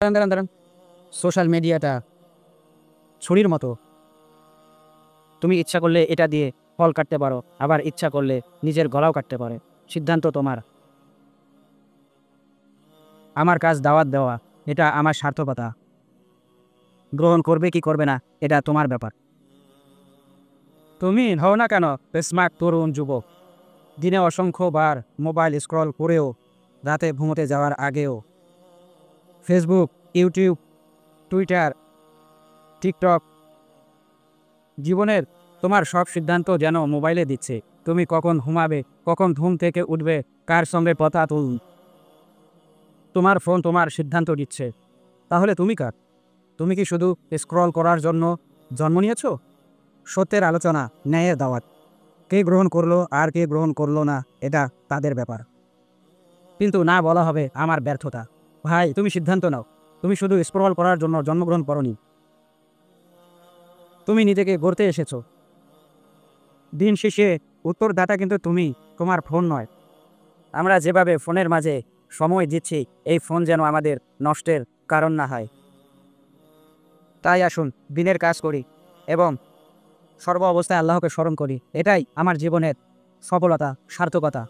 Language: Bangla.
দাঁড়ান, দাঁড়ান, দাঁড়ান। সোশ্যাল মিডিয়াটা ছুরির মতো। তুমি ইচ্ছা করলে এটা দিয়ে ফল কাটতে পারো, আবার ইচ্ছা করলে নিজের গলাও কাটতে পারে। সিদ্ধান্ত তোমার। আমার কাজ দাওয়াত দেওয়া, এটা আমার সার্থকতা। গ্রহণ করবে কি করবে না, এটা তোমার ব্যাপার। তুমি হও না কেন স্মার্ট তরুণ যুবক, দিনে অসংখ্যবার মোবাইল স্ক্রল করেও, রাতে ঘুমোতে যাওয়ার আগেও, ফেসবুক, ইউটিউব, টুইটার, টিকটক, জীবনের তোমার সব সিদ্ধান্ত যেন মোবাইলে দিচ্ছে। তুমি কখন ঘুমাবে, কখন ঘুম থেকে উঠবে, কার সঙ্গে কথা তুলবে, তোমার ফোন তোমার সিদ্ধান্ত দিচ্ছে। তাহলে তুমি কার? তুমি কি শুধু স্ক্রল করার জন্য জন্ম নিয়েছো? সত্যের আলোচনা, ন্যায়ের দাওয়াত। কে গ্রহণ করলো আর কে গ্রহণ করলো না, এটা তাদের ব্যাপার। কিন্তু না বলা হবে আমার ব্যর্থতা। ভাই, তুমি সিদ্ধান্ত নাও। তুমি শুধু স্ক্রল করার জন্য জন্মগ্রহণ করনি, তুমি নিজেকে গড়তে এসেছো। দিন শেষে উত্তরদাতা কিন্তু তুমি, তোমার ফোন নয়। আমরা যেভাবে ফোনের মাঝে সময় দিচ্ছি, এই ফোন যেন আমাদের নষ্টের কারণ না হয়। তাই আসুন দিনের কাজ করি এবং সর্ব অবস্থায় আল্লাহকে স্মরণ করি। এটাই আমার জীবনের সফলতা, সার্থকতা।